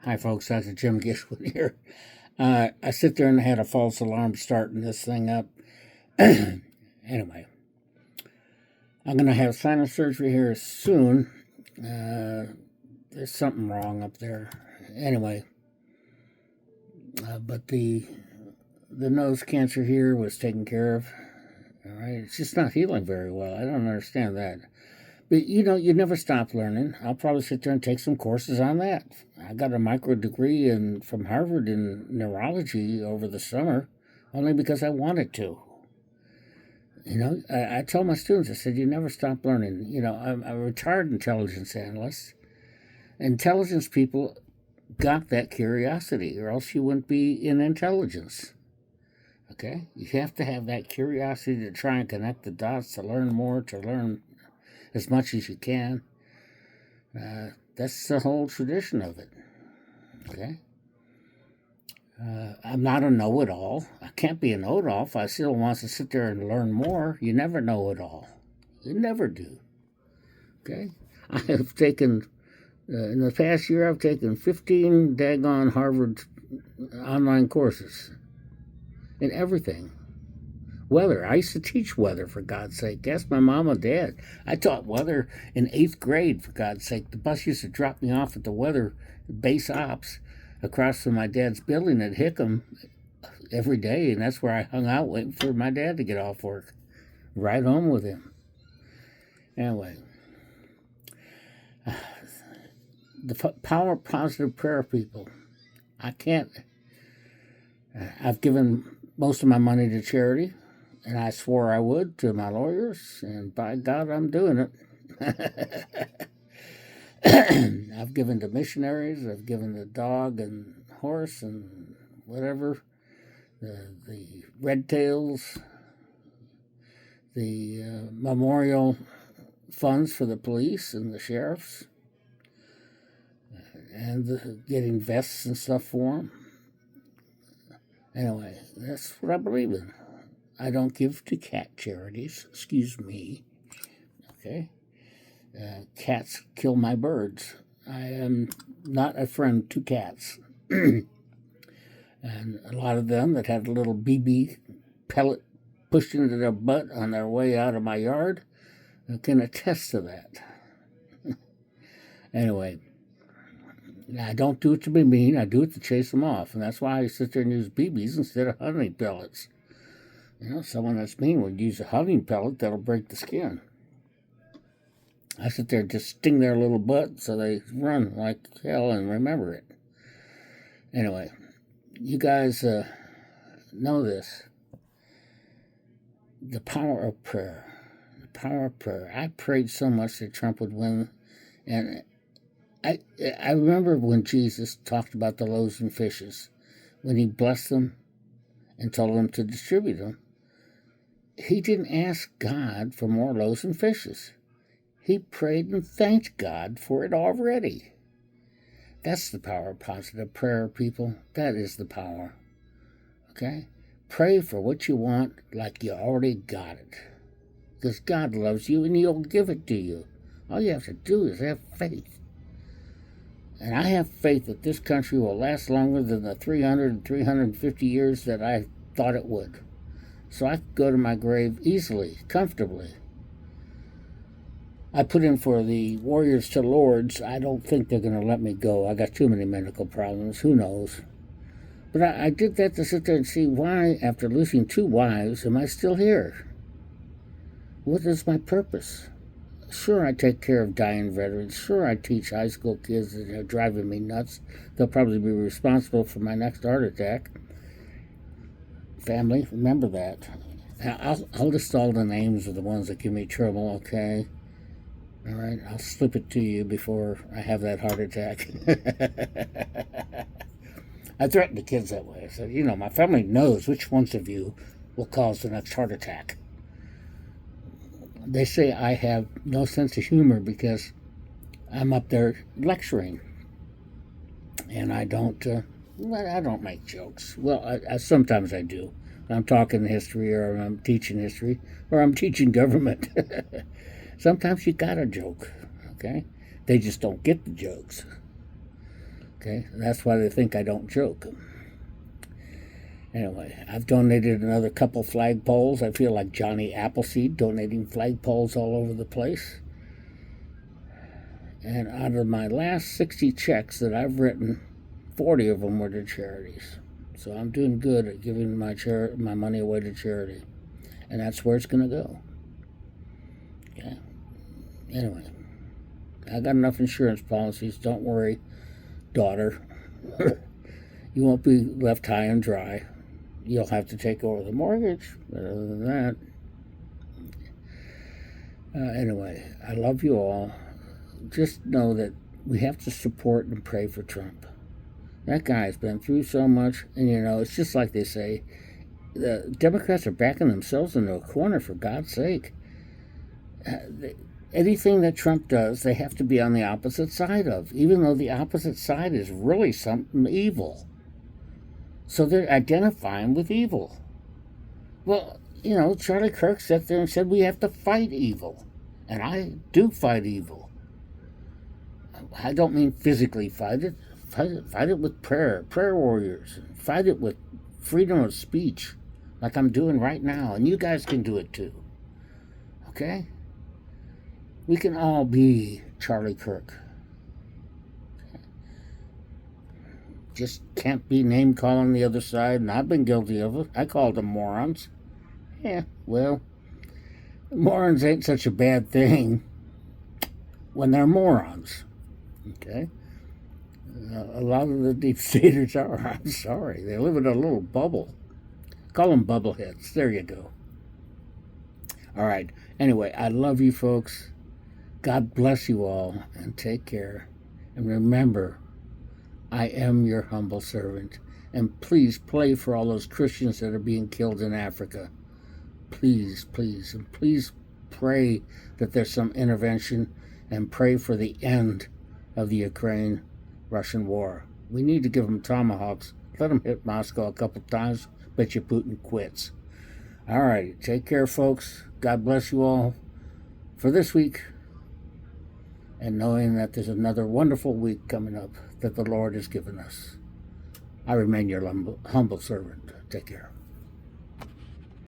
Hi, folks. Dr. Jim Gishwood here. I sit there and had a false alarm starting this thing up. Anyway, I'm going to have sinus surgery here soon. There's something wrong up there. Anyway, but the nose cancer here was taken care of. All right, it's just not healing very well. I don't understand that. But you never stop learning. I'll probably sit there and take some courses on that. I got a micro degree from Harvard in neurology over the summer, only because I wanted to. I tell my students, I said, you never stop learning. I'm a retired intelligence analyst. Intelligence people got that curiosity, or else you wouldn't be in intelligence. Okay? You have to have that curiosity to try and connect the dots, to learn more, to learn as much as you can. That's the whole tradition of it. Okay? I'm not a know-it-all. I can't be a know-it-all if I still want to sit there and learn more. You never know it all. You never do. Okay? I have taken, in the past year, I've taken 15 daggone Harvard online courses in everything. Weather. I used to teach weather, for God's sake. Ask my mom and dad. I taught weather in 8th grade, for God's sake. The bus used to drop me off at the weather base ops across from my dad's building at Hickam every day, and that's where I hung out waiting for my dad to get off work. Right home with him. Anyway, the power of positive prayer, people. I've given most of my money to charity. And I swore I would to my lawyers, and by God, I'm doing it. I've given to missionaries, I've given to dog and horse and whatever, the red tails, the memorial funds for the police and the sheriffs, and getting vests and stuff for them. Anyway, that's what I believe in. I don't give to cat charities. Excuse me. Okay? Cats kill my birds. I am not a friend to cats. And a lot of them that had a little BB pellet pushed into their butt on their way out of my yard can attest to that. Anyway, I don't do it to be mean. I do it to chase them off. And that's why I sit there and use BBs instead of honey pellets. Someone that's mean would use a hunting pellet that'll break the skin. I sit there and just sting their little butt so they run like hell and remember it. Anyway, you guys know this. The power of prayer. The power of prayer. I prayed so much that Trump would win. And I remember when Jesus talked about the loaves and fishes, when he blessed them and told them to distribute them. He didn't ask God for more loaves and fishes. He prayed and thanked God for it already. That's the power of positive prayer, people. That is the power. Okay? Pray for what you want like you already got it. Because God loves you and he'll give it to you. All you have to do is have faith. And I have faith that this country will last longer than the 300 and 350 years that I thought it would. So I could go to my grave easily, comfortably. I put in for the Warriors to Lords. I don't think they're going to let me go. I got too many medical problems. Who knows? But I did that to sit there and see why, after losing 2 wives, am I still here? What is my purpose? Sure, I take care of dying veterans. Sure, I teach high school kids that are driving me nuts. They'll probably be responsible for my next heart attack. Family, remember that. I'll list all the names of the ones that give me trouble, okay? All right, I'll slip it to you before I have that heart attack. I threatened the kids that way. I said, my family knows which ones of you will cause the next heart attack. They say I have no sense of humor because I'm up there lecturing. And I don't make jokes. Well, sometimes I do. I'm talking history, or I'm teaching history, or I'm teaching government. Sometimes you gotta joke, okay? They just don't get the jokes. Okay, that's why they think I don't joke. Anyway, I've donated another couple flagpoles. I feel like Johnny Appleseed donating flagpoles all over the place. And out of my last 60 checks that I've written, 40 of them were to charities. So I'm doing good at giving my money away to charity. And that's where it's going to go. Okay. Anyway, I got enough insurance policies. Don't worry, daughter. You won't be left high and dry. You'll have to take over the mortgage. But other than that, anyway, I love you all. Just know that we have to support and pray for Trump. That guy's been through so much, and it's just like they say, the Democrats are backing themselves into a corner, for God's sake. Anything that Trump does, they have to be on the opposite side of, even though the opposite side is really something evil. So they're identifying with evil. Well, Charlie Kirk sat there and said we have to fight evil. And I do fight evil. I don't mean physically fight it. Fight it with prayer warriors. Fight it with freedom of speech, like I'm doing right now. And you guys can do it too. Okay? We can all be Charlie Kirk. Just can't be name calling the other side, and I've been guilty of it. I called them morons. Yeah, well, morons ain't such a bad thing when they're morons. Okay? A lot of the deep staters are. I'm sorry. They live in a little bubble. Call them bubbleheads. There you go. All right. Anyway, I love you folks. God bless you all, and take care. And remember, I am your humble servant. And please pray for all those Christians that are being killed in Africa. Please, please, and please pray that there's some intervention, and pray for the end of the Ukraine-Russian war. We need to give them tomahawks. Let them hit Moscow a couple times. Bet you Putin quits. All right, take care, folks. God bless you all for this week. And knowing that there's another wonderful week coming up that the Lord has given us. I remain your humble servant. Take care.